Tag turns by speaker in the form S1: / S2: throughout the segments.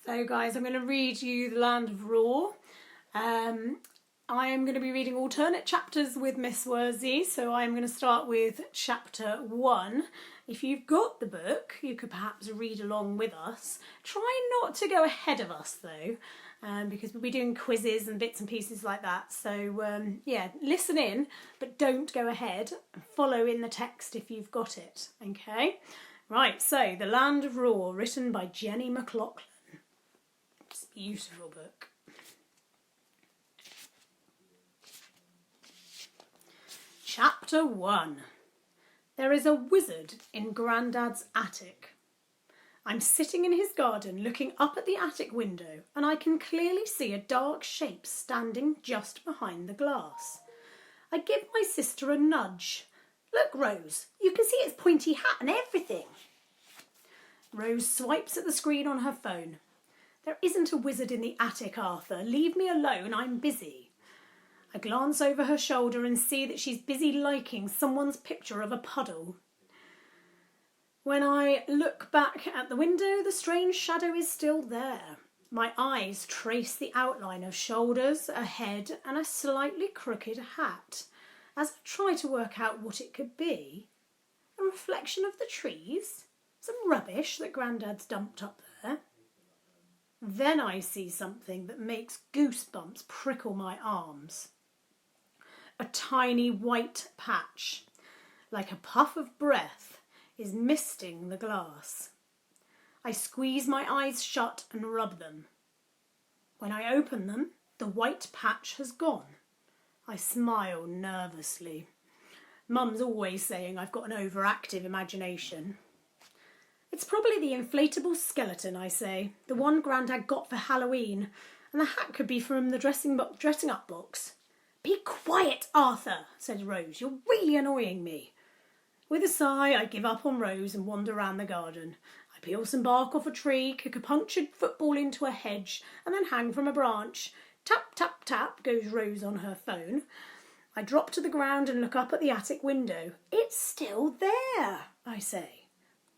S1: So guys, I'm going to read you The Land of Roar. I am going to be reading alternate chapters with Miss Worsey, so I'm going to start with chapter 1. If you've got the book, you could perhaps read along with us. Try not to go ahead of us though, because we'll be doing quizzes and bits and pieces like that. So yeah, listen in, but don't go ahead. Follow in the text if you've got it, okay? Right, so The Land of Roar, written by Jenny McLaughlin. It's a beautiful book. Chapter 1. There is a wizard in Grandad's attic. I'm sitting in his garden looking up at the attic window, and I can clearly see a dark shape standing just behind the glass. I give my sister a nudge. Look, Rose, you can see its pointy hat and everything. Rose swipes at the screen on her phone. There isn't a wizard in the attic, Arthur. Leave me alone, I'm busy. I glance over her shoulder and see that she's busy liking someone's picture of a puddle. When I look back at the window, the strange shadow is still there. My eyes trace the outline of shoulders, a head, and a slightly crooked hat. As I try to work out what it could be, a reflection of the trees, some rubbish that Grandad's dumped up there. Then I see something that makes goosebumps prickle my arms. A tiny white patch, like a puff of breath, is misting the glass. I squeeze my eyes shut and rub them. When I open them, the white patch has gone. I smile nervously. Mum's always saying I've got an overactive imagination. It's probably the inflatable skeleton, I say, the one Grandad got for Halloween, and the hat could be from the dressing up box. Be quiet, Arthur, says Rose. You're really annoying me. With a sigh, I give up on Rose and wander round the garden. I peel some bark off a tree, kick a punctured football into a hedge, and then hang from a branch. Tap, tap, tap, goes Rose on her phone. I drop to the ground and look up at the attic window. It's still there, I say.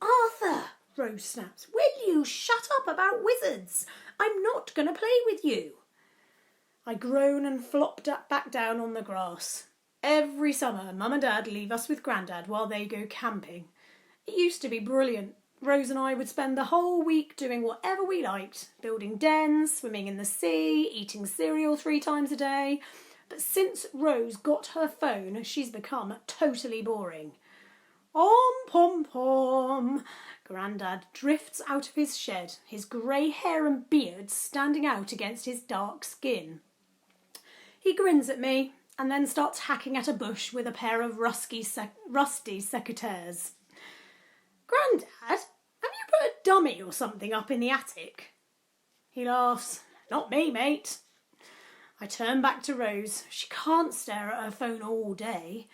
S1: Arthur, Rose snaps, will you shut up about wizards? I'm not going to play with you. I groan and flop back down on the grass. Every summer, Mum and Dad leave us with Grandad while they go camping. It used to be brilliant. Rose and I would spend the whole week doing whatever we liked, building dens, swimming in the sea, eating cereal 3 times a day. But since Rose got her phone, she's become totally boring. Pom-pom-pom. Grandad drifts out of his shed, his grey hair and beard standing out against his dark skin. He grins at me and then starts hacking at a bush with a pair of rusty secateurs. Grandad, have you put a dummy or something up in the attic? He laughs. Not me, mate. I turn back to Rose. She can't stare at her phone all day.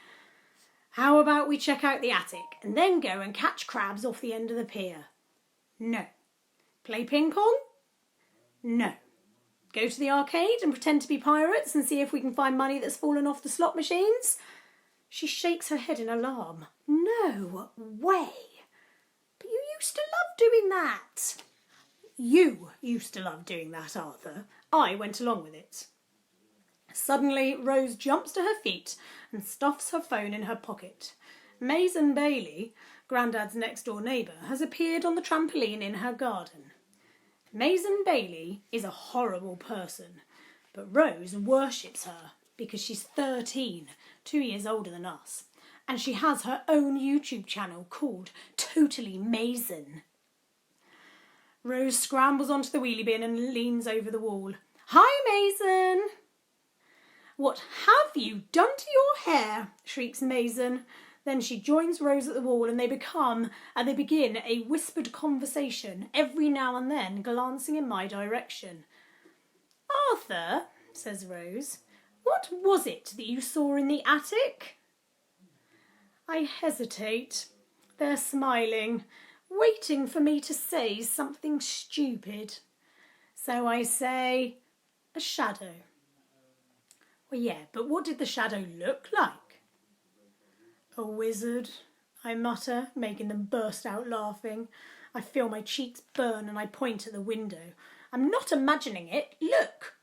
S1: How about we check out the attic and then go and catch crabs off the end of the pier? No. Play ping pong? No. Go to the arcade and pretend to be pirates and see if we can find money that's fallen off the slot machines? She shakes her head in alarm. No way. But you used to love doing that. You used to love doing that, Arthur. I went along with it. Suddenly, Rose jumps to her feet and stuffs her phone in her pocket. Mason Bailey, Grandad's next-door neighbour, has appeared on the trampoline in her garden. Mason Bailey is a horrible person, but Rose worships her because she's 13, 2 years older than us, and she has her own YouTube channel called Totally Mason. Rose scrambles onto the wheelie bin and leans over the wall. Hi, Mason! What have you done to your hair? Shrieks Mason. Then she joins Rose at the wall and they begin a whispered conversation, every now and then glancing in my direction. Arthur, says Rose, what was it that you saw in the attic? I hesitate. They're smiling, waiting for me to say something stupid. So I say, a shadow. Well, yeah, but what did the shadow look like? A wizard, I mutter, making them burst out laughing. I feel my cheeks burn and I point at the window. I'm not imagining it. Look.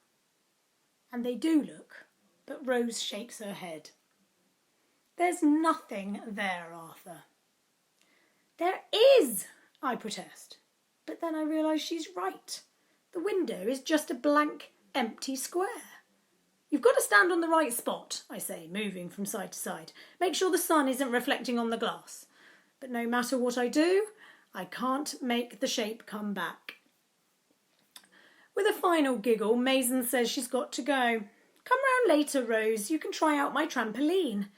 S1: And they do look, but Rose shakes her head. There's nothing there, Arthur. There is, I protest. But then I realise she's right. The window is just a blank, empty square. You've got to stand on the right spot, I say, moving from side to side. Make sure the sun isn't reflecting on the glass. But no matter what I do, I can't make the shape come back. With a final giggle, Maisie says she's got to go. Come round later, Rose. You can try out my trampoline.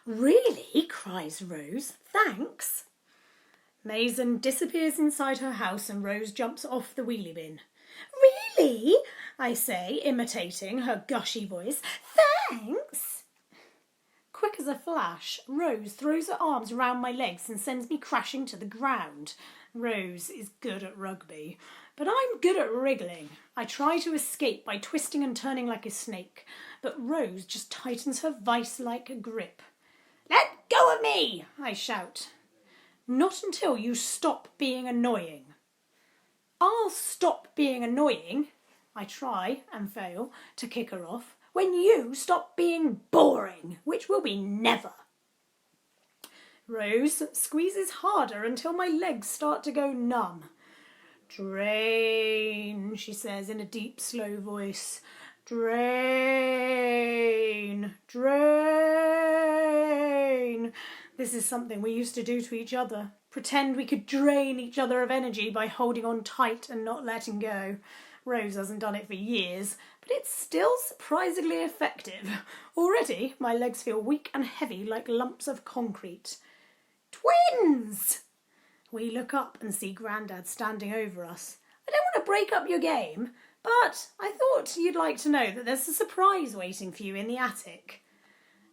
S1: Really? Cries Rose. Thanks. Maisie disappears inside her house and Rose jumps off the wheelie bin. Really? I say, imitating her gushy voice. Thanks. Quick as a flash, Rose throws her arms round my legs and sends me crashing to the ground. Rose is good at rugby, but I'm good at wriggling. I try to escape by twisting and turning like a snake, but Rose just tightens her vice-like grip. Let go of me, I shout. Not until you stop being annoying. I'll stop being annoying, I try and fail to kick her off, when you stop being boring, which will be never. Rose squeezes harder until my legs start to go numb. Drain, she says in a deep, slow voice. Drain, drain. This is something we used to do to each other. Pretend we could drain each other of energy by holding on tight and not letting go. Rose hasn't done it for years, but it's still surprisingly effective. Already, my legs feel weak and heavy like lumps of concrete. Twins! We look up and see Grandad standing over us. I don't want to break up your game, but I thought you'd like to know that there's a surprise waiting for you in the attic.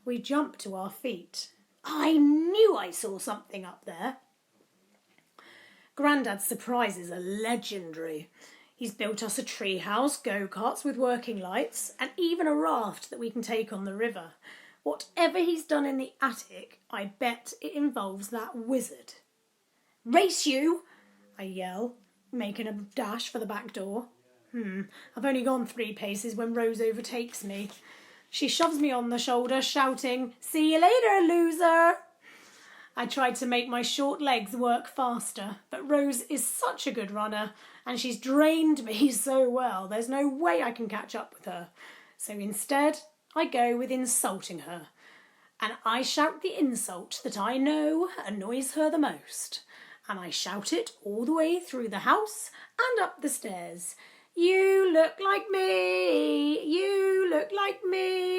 S1: We jump to our feet. I knew I saw something up there. Grandad's surprises are legendary. He's built us a tree house, go-karts with working lights, and even a raft that we can take on the river. Whatever he's done in the attic, I bet it involves that wizard. Race you! I yell, making a dash for the back door. I've only gone 3 paces when Rose overtakes me. She shoves me on the shoulder, shouting, See you later, loser! I tried to make my short legs work faster, but Rose is such a good runner, and she's drained me so well, there's no way I can catch up with her. So instead, I go with insulting her. And I shout the insult that I know annoys her the most. And I shout it all the way through the house and up the stairs. You look like me, you look like me.